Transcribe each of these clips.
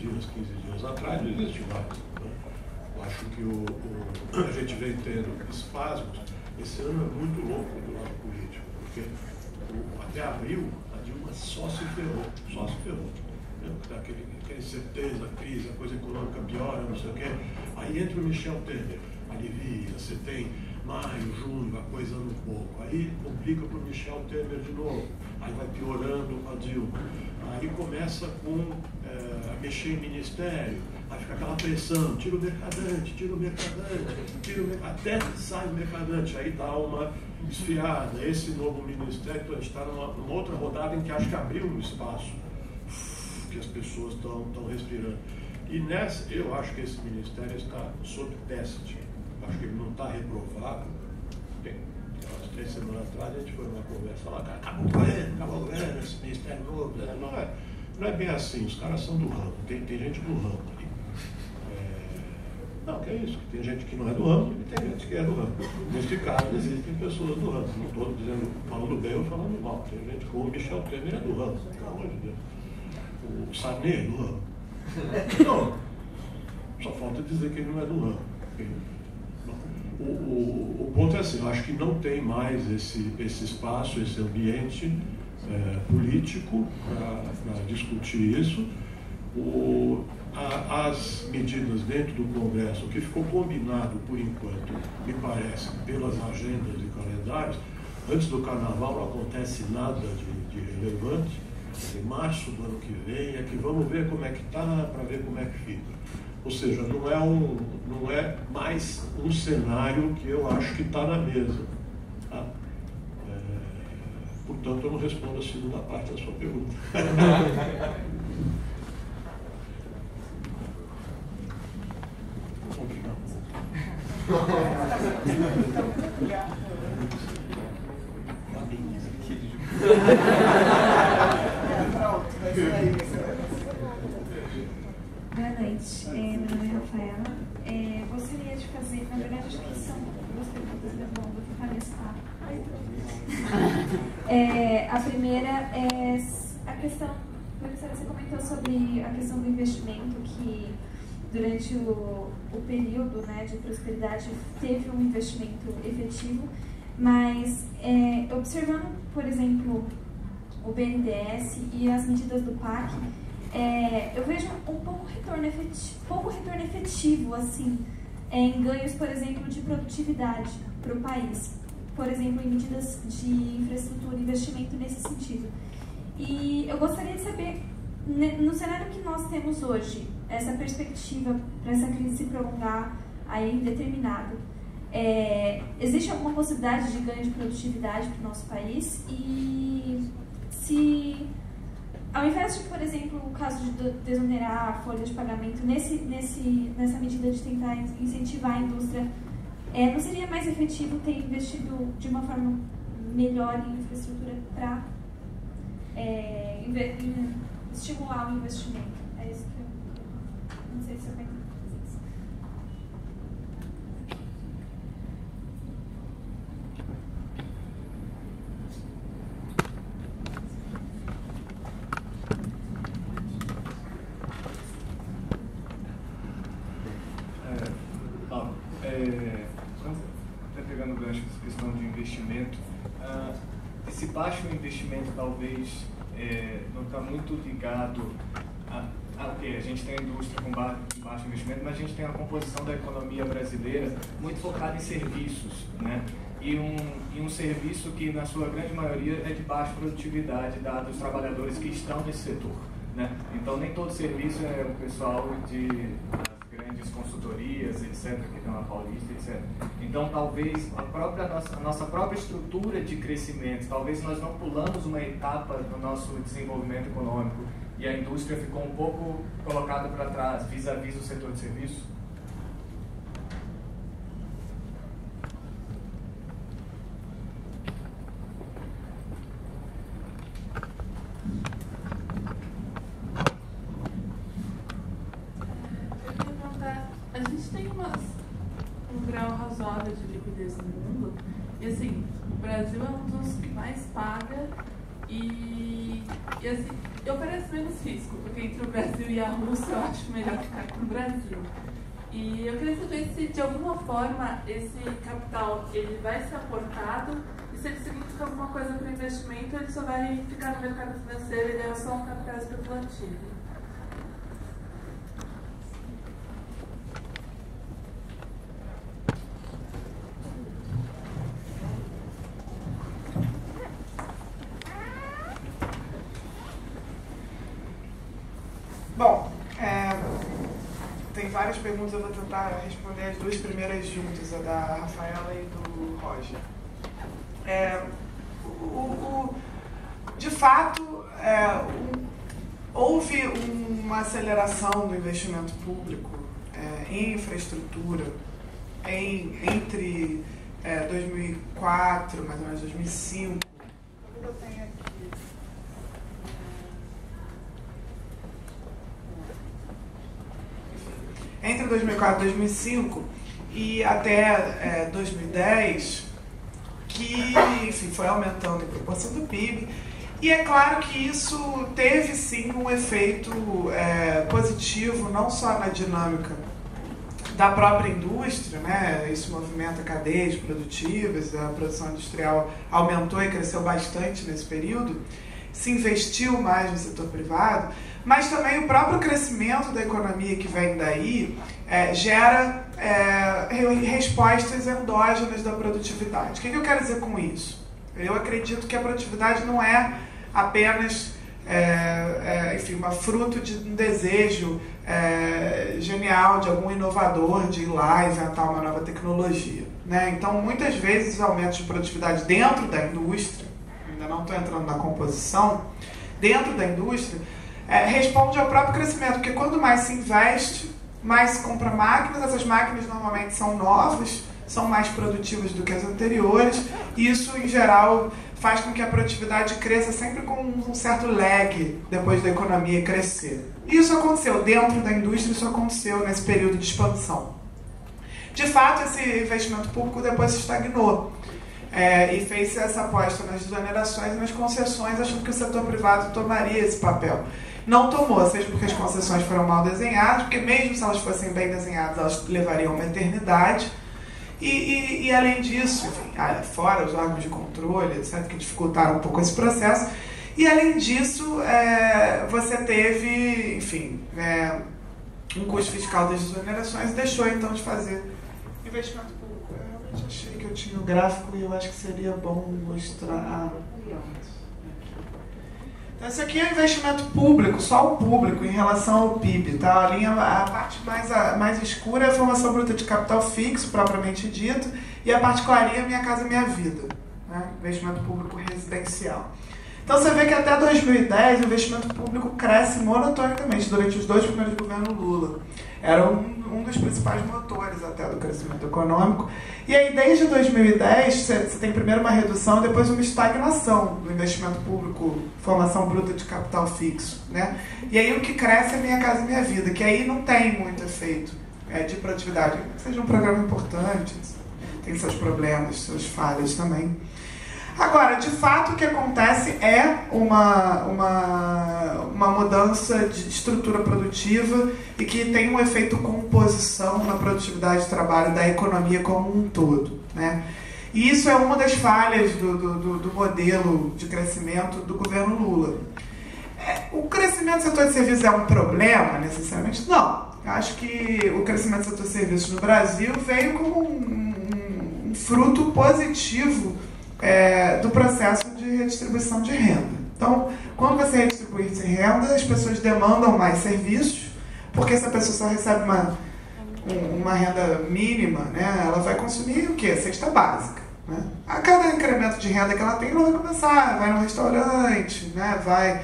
dias, 15 dias atrás, não existe mais. Né? Eu acho que a gente vem tendo espasmos. Esse ano é muito louco do lado político, porque até abril a Dilma só se ferrou. Aquele certeza, a crise, a coisa econômica piora, não sei o quê. Aí entra o Michel Temer, alivia, você tem maio, junho, a coisa anda um pouco. Aí complica para o Michel Temer de novo. Aí vai piorando com a Dilma. Aí começa com mexer em ministério, aí fica aquela pressão, tira o mercadante, até sai o mercadante, aí dá uma esfriada. Esse novo ministério, então a gente está numa outra rodada em que acho que abriu um espaço que as pessoas estão respirando. E nessa, eu acho que esse ministério está sob teste. Acho que ele não está reprovado. Umas 3 semanas atrás a gente foi numa conversa lá, cara, acabou o governo, esse ministério novo. Não é bem assim, os caras são do ramo, tem gente do ramo ali. Não, que é isso, tem gente que não é do ramo e tem gente que é do ramo. Neste caso existem pessoas do ramo, não estou falando bem ou falando mal. Tem gente como o Michel Temer é do ramo, pelo amor de Deus. O Sarney é do ramo. Não, só falta dizer que ele não é do ramo. O ponto é assim, eu acho que não tem mais esse espaço, esse ambiente político para discutir isso. As medidas dentro do Congresso, o que ficou combinado por enquanto, me parece, pelas agendas e calendários, antes do Carnaval não acontece nada de relevante. Em março do ano que vem é que vamos ver como é que está, para ver como é que fica. Ou seja, não é mais um cenário que eu acho que está na mesa. Tá? Portanto, eu não respondo a segunda parte da sua pergunta. Boa noite, meu nome é Rafaela. Gostaria de fazer, na verdade, acho que são 2 perguntas, mas bom, vou tentar listar. A primeira é a questão, professora, você comentou sobre a questão do investimento, que durante o período, né, de prosperidade teve um investimento efetivo, mas observando, por exemplo, o BNDES e as medidas do PAC, eu vejo um pouco retorno efetivo assim, em ganhos, por exemplo, de produtividade para o país, por exemplo, em medidas de infraestrutura e investimento nesse sentido. E eu gostaria de saber, no cenário que nós temos hoje, essa perspectiva para essa crise se prolongar aí indeterminado, existe alguma possibilidade de ganho de produtividade para o nosso país? E se, ao invés de, por exemplo, o caso de desonerar a folha de pagamento, nessa medida de tentar incentivar a indústria, não seria mais efetivo ter investido de uma forma melhor em infraestrutura para estimular o investimento? É isso que eu não sei se eu tenho. Pegando o gancho dessa questão de investimento, esse baixo investimento talvez não está muito ligado a gente tem a indústria com baixo investimento, mas a gente tem a composição da economia brasileira muito focada em serviços, né? E um serviço que, na sua grande maioria, é de baixa produtividade, dado os trabalhadores que estão nesse setor, né? Então, nem todo serviço é o pessoal de grandes consultorias, etc., que estão na Paulista, etc. Então, talvez a nossa própria estrutura de crescimento, talvez nós não pulamos uma etapa no nosso desenvolvimento econômico e a indústria ficou um pouco colocada para trás, vis-à-vis o setor de serviço. A gente tem um grau razoável de liquidez no mundo e assim, o Brasil é um dos que mais paga E assim, oferece menos risco, porque entre o Brasil e a Rússia eu acho melhor ficar com o Brasil. E eu queria saber se de alguma forma esse capital ele vai ser aportado e se ele significa alguma coisa para o investimento, ele só vai ficar no mercado financeiro e é só um capital especulativo. Bom, tem várias perguntas, eu vou tentar responder as duas primeiras juntas, a da Rafaela e do Roger. De fato, houve uma aceleração do investimento público em infraestrutura entre 2004, mais ou menos 2005. Eu tenho aqui. Entre 2004 e 2005 e até 2010, que, enfim, foi aumentando em proporção do PIB. E é claro que isso teve, sim, um efeito positivo, não só na dinâmica da própria indústria, né? Isso movimenta cadeias produtivas, a produção industrial aumentou e cresceu bastante nesse período, se investiu mais no setor privado, mas também o próprio crescimento da economia que vem daí gera respostas endógenas da produtividade. O que eu quero dizer com isso? Eu acredito que a produtividade não é apenas enfim, uma fruto de um desejo genial de algum inovador de ir lá e inventar uma nova tecnologia, né? Então, muitas vezes, os aumentos de produtividade dentro da indústria, ainda não estou entrando na composição, dentro da indústria, responde ao próprio crescimento, porque quando mais se investe, mais se compra máquinas, essas máquinas normalmente são novas, são mais produtivas do que as anteriores, e isso, em geral, faz com que a produtividade cresça sempre com um certo lag depois da economia crescer. Isso aconteceu dentro da indústria, isso aconteceu nesse período de expansão. De fato, esse investimento público depois se estagnou e fez essa aposta nas desonerações e nas concessões, achando que o setor privado tomaria esse papel. Não tomou, seja porque as concessões foram mal desenhadas, porque mesmo se elas fossem bem desenhadas, elas levariam uma eternidade. E além disso, enfim, fora os órgãos de controle, etc., que dificultaram um pouco esse processo, e além disso, você teve, enfim, um custo fiscal das desonerações e deixou então de fazer investimento público. Eu realmente achei que eu tinha o gráfico e eu acho que seria bom mostrar. Então, esse aqui é o investimento público, só o público, em relação ao PIB. Tá? A parte mais escura é a formação bruta de capital fixo, propriamente dito, e a parte clarinha é Minha Casa Minha Vida, né? Investimento público residencial. Então, você vê que até 2010 o investimento público cresce monotonicamente durante os 2 primeiros governos Lula. Era um dos principais motores até do crescimento econômico. E aí, desde 2010, você tem primeiro uma redução e depois uma estagnação do investimento público, formação bruta de capital fixo, né? E aí o que cresce é Minha Casa Minha Vida, que aí não tem muito efeito de produtividade. Seja um programa importante, tem seus problemas, suas falhas também. Agora, de fato, o que acontece é uma mudança de estrutura produtiva e que tem um efeito composição na produtividade de trabalho da economia como um todo, né? E isso é uma das falhas do modelo de crescimento do governo Lula. O crescimento do setor de serviços é um problema, necessariamente? Não. Acho que o crescimento do setor de serviços no Brasil veio como um fruto positivo do processo de redistribuição de renda. Então, quando você redistribui renda, as pessoas demandam mais serviços, porque se a pessoa só recebe uma renda mínima, né, ela vai consumir o quê? Cesta básica. Né? A cada incremento de renda que ela tem, ela vai começar, vai no restaurante, né, vai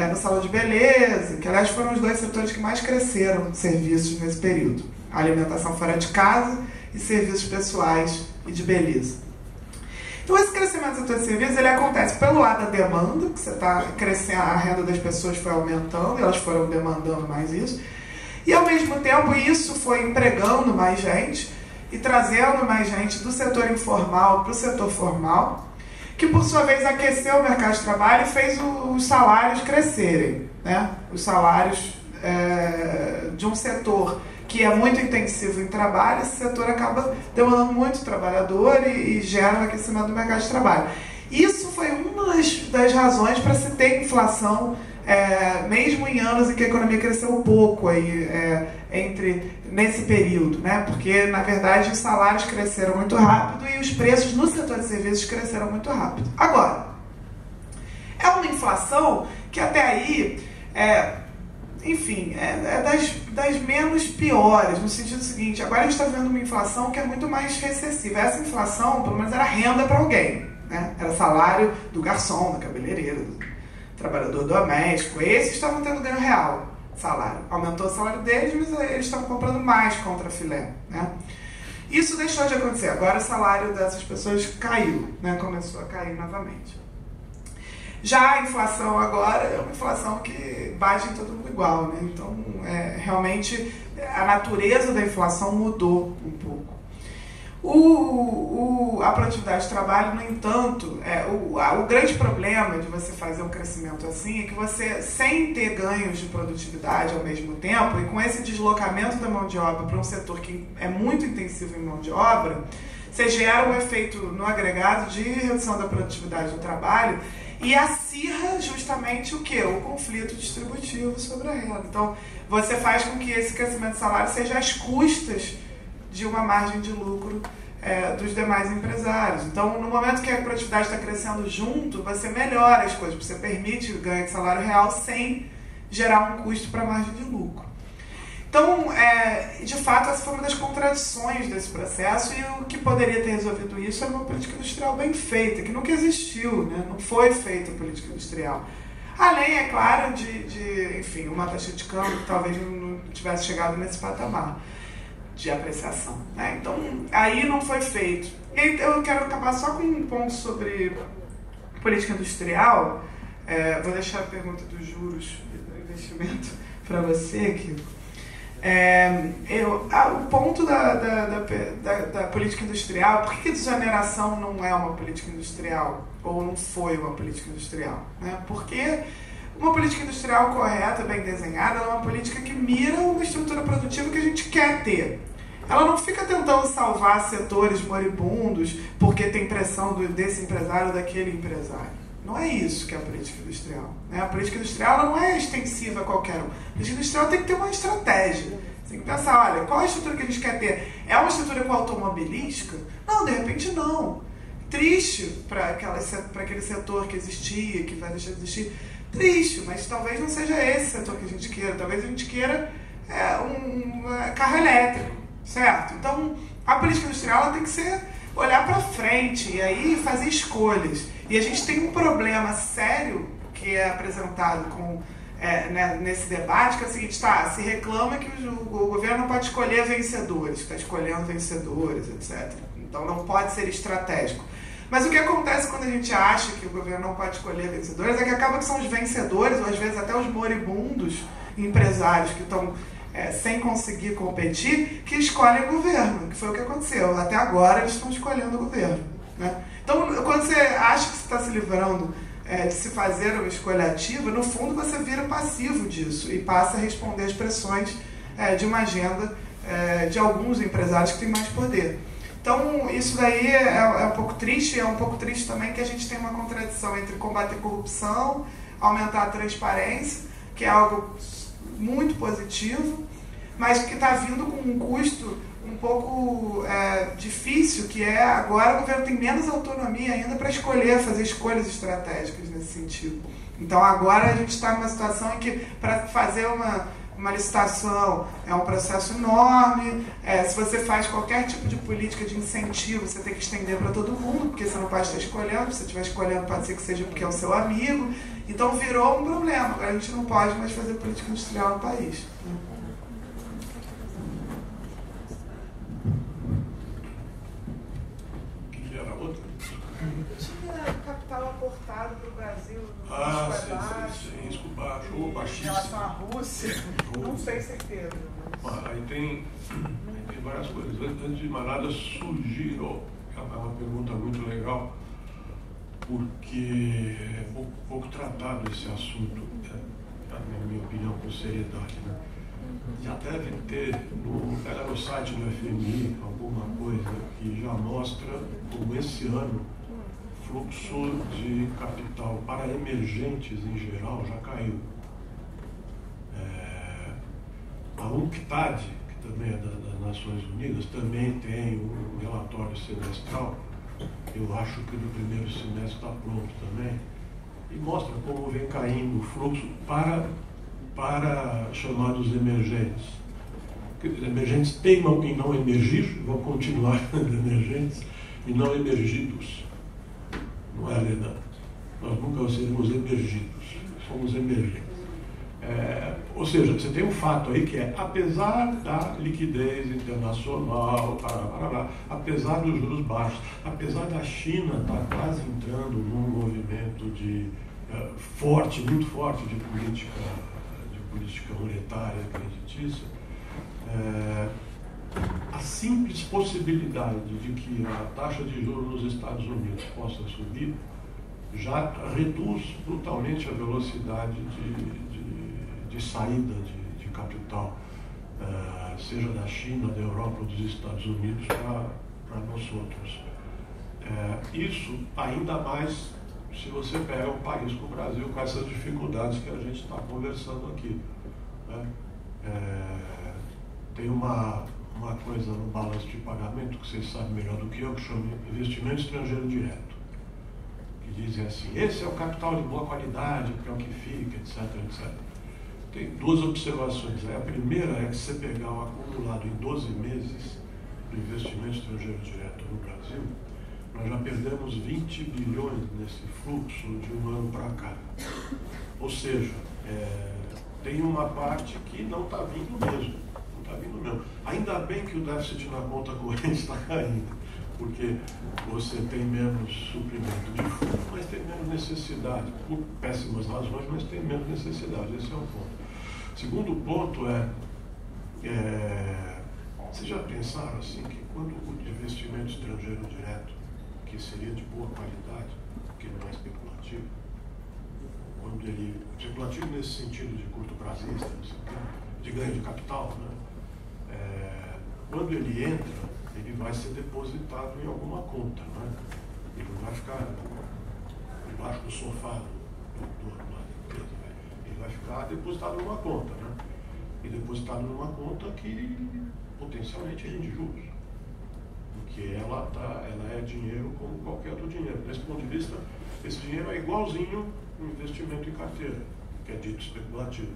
no salão de beleza, que aliás foram os 2 setores que mais cresceram de serviços nesse período. A alimentação fora de casa e serviços pessoais e de beleza. Então, esse crescimento do setor de serviços, ele acontece pelo lado da demanda, que você está crescendo, a renda das pessoas foi aumentando, e elas foram demandando mais isso, e ao mesmo tempo isso foi empregando mais gente e trazendo mais gente do setor informal para o setor formal, que por sua vez aqueceu o mercado de trabalho e fez os salários crescerem, né? Os salários de um setor que é muito intensivo em trabalho, esse setor acaba demandando muito trabalhador e gera um aquecimento do mercado de trabalho. Isso foi uma das razões para se ter inflação, mesmo em anos em que a economia cresceu pouco aí, nesse período, né? Porque, na verdade, os salários cresceram muito rápido e os preços no setor de serviços cresceram muito rápido. Agora, é uma inflação que até aí, enfim, das menos piores, no sentido seguinte, agora a gente está vendo uma inflação que é muito mais recessiva. Essa inflação, pelo menos, era renda para alguém, né? Era salário do garçom, do cabeleireiro, do trabalhador doméstico. Esses estavam tendo ganho real, salário. Aumentou o salário deles, mas eles estavam comprando mais contra filé, né? Isso deixou de acontecer. Agora o salário dessas pessoas caiu, né? Começou a cair novamente. Já a inflação agora é uma inflação que bate em todo mundo igual, né? Então, realmente, a natureza da inflação mudou um pouco. A produtividade de trabalho, no entanto, o grande problema de você fazer um crescimento assim é que você, sem ter ganhos de produtividade ao mesmo tempo, e com esse deslocamento da mão de obra para um setor que é muito intensivo em mão de obra, você gera um efeito no agregado de redução da produtividade do trabalho e acirra justamente o quê? O conflito distributivo sobre a renda. Então, você faz com que esse crescimento de salário seja às custas de uma margem de lucro dos demais empresários. Então, no momento que a produtividade está crescendo junto, você melhora as coisas, você permite o ganho de salário real sem gerar um custo para a margem de lucro. Então, de fato, essa foi uma das contradições desse processo e o que poderia ter resolvido isso era uma política industrial bem feita, que nunca existiu, né? Não foi feita a política industrial. Além, é claro, enfim, uma taxa de câmbio que talvez não tivesse chegado nesse patamar de apreciação, né? Então, aí não foi feito. E eu quero acabar só com um ponto sobre política industrial. Vou deixar a pergunta dos juros e do investimento para você, Kiko. O ponto da política industrial, por que desoneração não é uma política industrial? Ou não foi uma política industrial? Né? Porque uma política industrial correta, bem desenhada, é uma política que mira uma estrutura produtiva que a gente quer ter. Ela não fica tentando salvar setores moribundos porque tem pressão desse empresário ou daquele empresário. Não é isso que é a política industrial. Né? A política industrial ela não é extensiva a qualquer um. A política industrial tem que ter uma estratégia. Você tem que pensar, olha, qual é a estrutura que a gente quer ter? É uma estrutura com automobilística? Não, de repente não. Triste para aquele setor que existia, que vai deixar de existir. Triste, mas talvez não seja esse setor que a gente queira. Talvez a gente queira um carro elétrico, certo? Então, a política industrial ela tem que ser olhar para frente e aí fazer escolhas. E a gente tem um problema sério que é apresentado nesse debate, que é o seguinte, se reclama que o governo não pode escolher vencedores, está escolhendo vencedores, etc. Então não pode ser estratégico. Mas o que acontece quando a gente acha que o governo não pode escolher vencedores é que acaba que são os vencedores, ou às vezes até os moribundos empresários que estão sem conseguir competir, que escolhem o governo, que foi o que aconteceu. Até agora eles estão escolhendo o governo. Né? Então, quando você acha que você está se livrando de se fazer uma escolha ativa, no fundo você vira passivo disso e passa a responder às pressões de uma agenda de alguns empresários que têm mais poder. Então, isso daí é um pouco triste, é um pouco triste também que a gente tem uma contradição entre combater a corrupção, aumentar a transparência, que é algo muito positivo, mas que está vindo com um custo um pouco difícil, que agora o governo tem menos autonomia ainda para fazer escolhas estratégicas nesse sentido. Então agora a gente está numa situação em que para fazer uma licitação é um processo enorme, se você faz qualquer tipo de política de incentivo, você tem que estender para todo mundo, porque você não pode estar escolhendo, se você estiver escolhendo pode ser que seja porque é o seu amigo, então virou um problema, agora a gente não pode mais fazer política industrial no país. Tinha capital aportado para o Brasil sim, escobachou, baixíssimo. Em relação à Rússia, não tenho certeza. Aí tem várias coisas. Antes de mais nada, sugiro, é uma pergunta muito legal, porque é pouco tratado esse assunto, na minha opinião, com seriedade, né? Já deve ter, pega no site do FMI, alguma coisa que já mostra como esse ano o fluxo de capital para emergentes em geral já caiu. A UNCTAD, que também é das Nações Unidas, também tem um relatório semestral, eu acho que do primeiro semestre está pronto também, e mostra como vem caindo o fluxo para chamados emergentes. Os emergentes teimam em não emergir, vão continuar emergentes e não emergidos. Não é, Helena? Nós nunca seremos emergidos, somos emergentes. Ou seja, você tem um fato aí que é, apesar da liquidez internacional, apesar dos juros baixos, apesar da China estar quase entrando num movimento forte, muito forte de política monetária creditícia, a simples possibilidade de que a taxa de juros nos Estados Unidos possa subir já reduz brutalmente a velocidade de saída de capital, seja da China, da Europa ou dos Estados Unidos para nós outros. Isso ainda mais se você pega um país como o Brasil com essas dificuldades que a gente está conversando aqui, né? Tem uma coisa no balanço de pagamento que vocês sabem melhor do que eu, que chama investimento estrangeiro direto, que dizem assim, esse é o capital de boa qualidade, que é o que fica, etc, etc. Tem duas observações. A primeira é que se você pegar o acumulado em 12 meses do investimento estrangeiro direto no Brasil, nós já perdemos 20 bilhões nesse fluxo de um ano para cá. Ou seja, tem uma parte que não está vindo mesmo. Não está vindo mesmo. Ainda bem que o déficit na conta corrente está caindo, porque você tem menos suprimento de fundo, mas tem menos necessidade, por péssimas razões, mas tem menos necessidade. Esse é um ponto. Segundo ponto vocês já pensaram assim que quando o investimento estrangeiro direto, que seria de boa qualidade, que não é especulativo, quando ele especulativo nesse sentido de curto prazista, de ganho de capital, né? Quando ele entra, ele vai ser depositado em alguma conta, né? Ele não vai ficar debaixo do sofá do empresa, né? Ele vai ficar depositado numa conta, né? E depositado numa conta que potencialmente rende juros, porque ela é dinheiro como qualquer outro dinheiro. Desse ponto de vista, esse dinheiro é igualzinho um investimento em carteira, que é dito especulativo.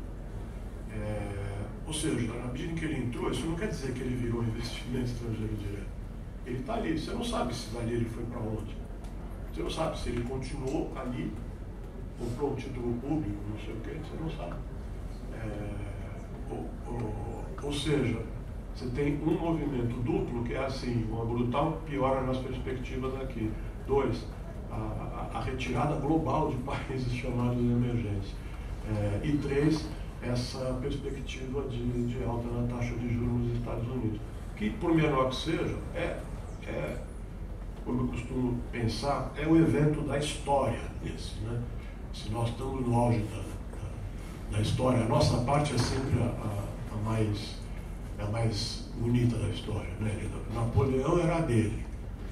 Ou seja, na medida em que ele entrou, isso não quer dizer que ele virou investimento estrangeiro direto. Ele está ali, você não sabe se dali ele foi para onde. Você não sabe se ele continuou ali, comprou um título público, não sei o quê, você não sabe. Ou seja, você tem um movimento duplo que é assim, uma brutal piora nas perspectivas aqui. 2, a retirada global de países chamados emergentes. E 3, essa perspectiva de alta na taxa de juros nos Estados Unidos. Que, por menor que seja, como eu costumo pensar, é o evento da história esse, né? Se nós estamos no auge da história, a nossa parte é sempre a mais bonita da história, né? Napoleão era a dele,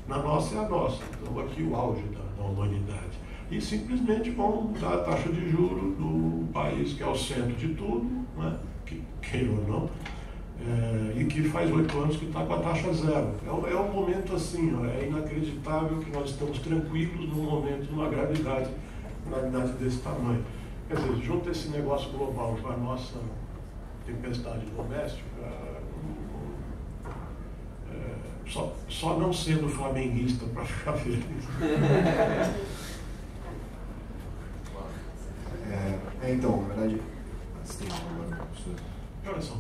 na nossa é a nossa. Então aqui o auge da humanidade. E simplesmente vão mudar a taxa de juros do país que é o centro de tudo, né? Que queira ou não, e que faz 8 anos que está com a taxa zero. É um momento assim, é inacreditável que nós estamos tranquilos num momento, numa gravidade desse tamanho. Quer dizer, junta esse negócio global com a nossa tempestade doméstica, só não sendo flamenguista para ficar feliz. Então, na verdade, você tem agora, professor? Que horas são?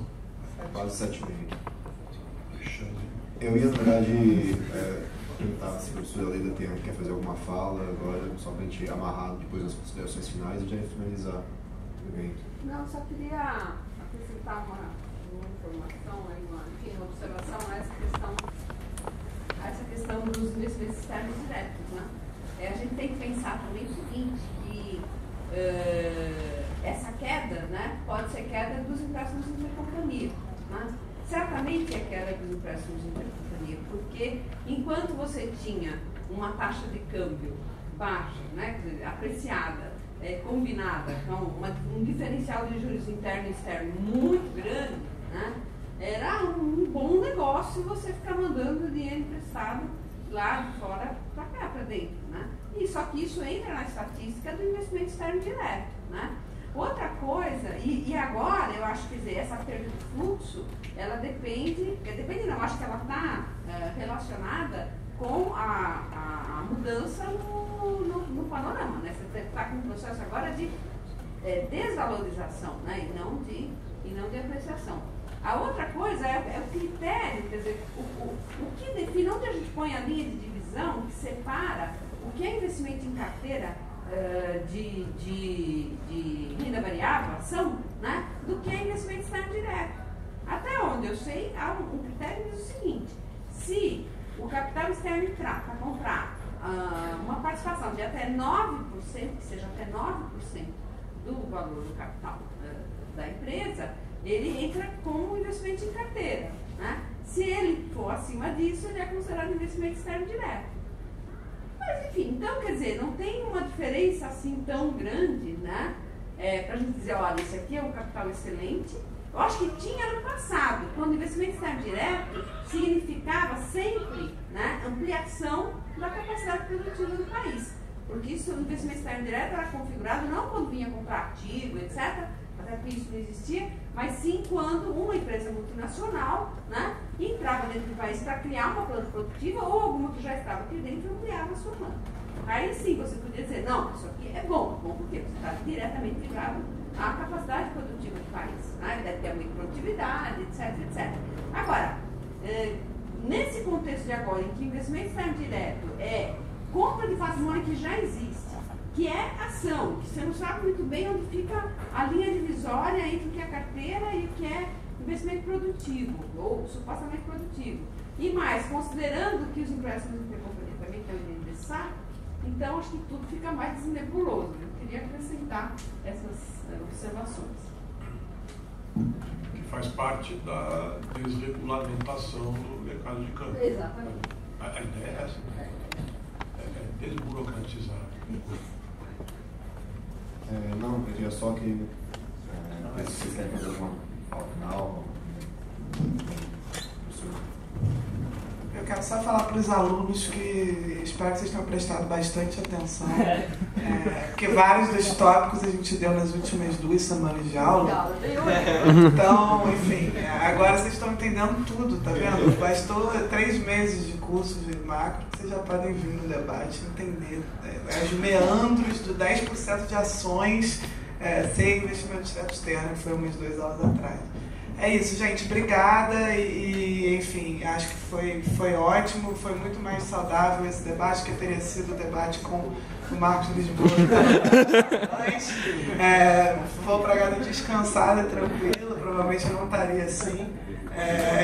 Quase 7h30. Eu ia, na verdade, perguntar se a professora Leda quer fazer alguma fala agora, só para a gente amarrar depois as considerações finais e já finalizar o evento. Não, só queria acrescentar uma informação, uma observação a essa questão dos investimentos externos diretos, né? A gente tem feito pensar também o seguinte, que essa queda, né, pode ser queda dos empréstimos intercompania. Né? Certamente é queda dos empréstimos intercompania, porque enquanto você tinha uma taxa de câmbio baixa, né, apreciada, combinada com um diferencial de juros interno e externo muito grande, né, era um bom negócio você ficar mandando dinheiro emprestado lá de fora para cá, para dentro. Né? E só que isso entra na estatística do investimento externo direto. Né? Outra coisa, e agora eu acho, quer dizer, essa perda de fluxo, ela depende não, acho que ela está relacionada com a mudança no panorama. Né? Você está com um processo agora de desvalorização, né? e não de apreciação. A outra coisa é o critério, quer dizer, o que define, onde a gente põe a linha de divisão que separa o que é investimento em carteira de renda variável, ação, né, do que é investimento externo direto. Até onde eu sei, há um critério que diz o seguinte: se o capital externo entrar para comprar uma participação de até 9%, que seja até 9% do valor do capital da empresa, ele entra como investimento em carteira. Né? Se ele for acima disso, ele é considerado investimento externo direto. Mas, enfim, então, quer dizer, não tem uma diferença assim tão grande, né? Para a gente dizer, olha, isso aqui é um capital excelente. Eu acho que tinha no passado, quando investimento externo direto significava sempre, né, ampliação da capacidade produtiva do país. Porque isso, o investimento externo direto era configurado não quando vinha comprar ativo, etc., até porque isso não existia, mas sim quando uma empresa multinacional, né, entrava dentro do país para criar uma planta produtiva ou alguma que já estava aqui dentro e ampliava a sua planta. Aí sim você podia dizer, não, isso aqui é bom porque você está diretamente ligado à capacidade produtiva do país, né? Deve ter muita produtividade, etc, etc. Agora, nesse contexto de agora, em que o investimento externo direto é compra de patrimônio que já existe, que é ação, que você não sabe muito bem onde fica a linha divisória entre o que é carteira e o que é investimento produtivo, ou supostamente produtivo. E mais, considerando que os empréstimos intercompania também estão dentro desse saco, então acho que tudo fica mais desnebuloso. Eu queria acrescentar essas observações. Que faz parte da desregulamentação do mercado de câmbio. Exatamente. A ideia é essa. É desburocratizar. Não, eu queria só que se vocês querem fazer alguma fala final. Eu quero só falar para os alunos que espero que vocês tenham prestado bastante atenção, porque vários dos tópicos a gente deu nas últimas 2 semanas de aula. Então, enfim, agora vocês estão entendendo tudo, tá vendo? Bastou 3 meses de curso de macro que vocês já podem vir no debate e entender os meandros do 10% de ações sem investimento direto externo, que foi umas 2 aulas atrás. É isso, gente. Obrigada e enfim, acho que foi ótimo, foi muito mais saudável esse debate que teria sido o debate com o Marcos Lisboa. Vou para casa descansada, tranquila, provavelmente eu não estaria assim.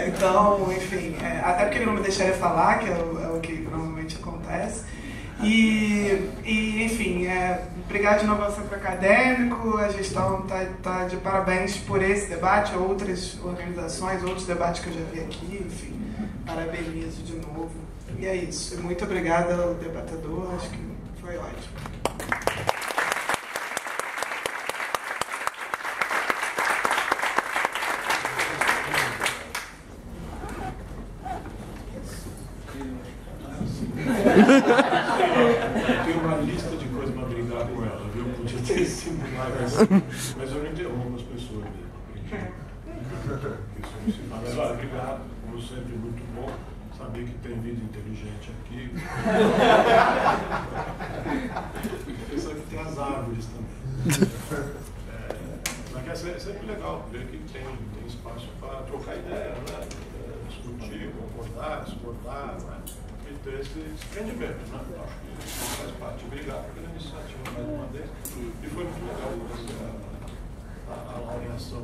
Então, enfim, até porque ele não me deixaria falar, que é o que normalmente acontece. E enfim, obrigado de novo ao Centro Acadêmico, a gestão tá de parabéns por esse debate, outras organizações, outros debates que eu já vi aqui, enfim, parabenizo de novo. E é isso, muito obrigada ao debatedor, acho que foi ótimo. Tem uma lista de coisas para brigar com ela, viu? Podia ter sido mais assim, mas eu não interrompo as pessoas. Mas olha, obrigado, como sempre, muito bom saber que tem vida inteligente aqui. Isso aqui tem as árvores também. Mas é sempre legal ver que tem espaço para trocar ideia, né? Discutir, concordar, discordar, né? E ter esse desprendimento, né? Acho que isso faz parte. Obrigado pela iniciativa mais uma vez. E foi muito legal a laureação.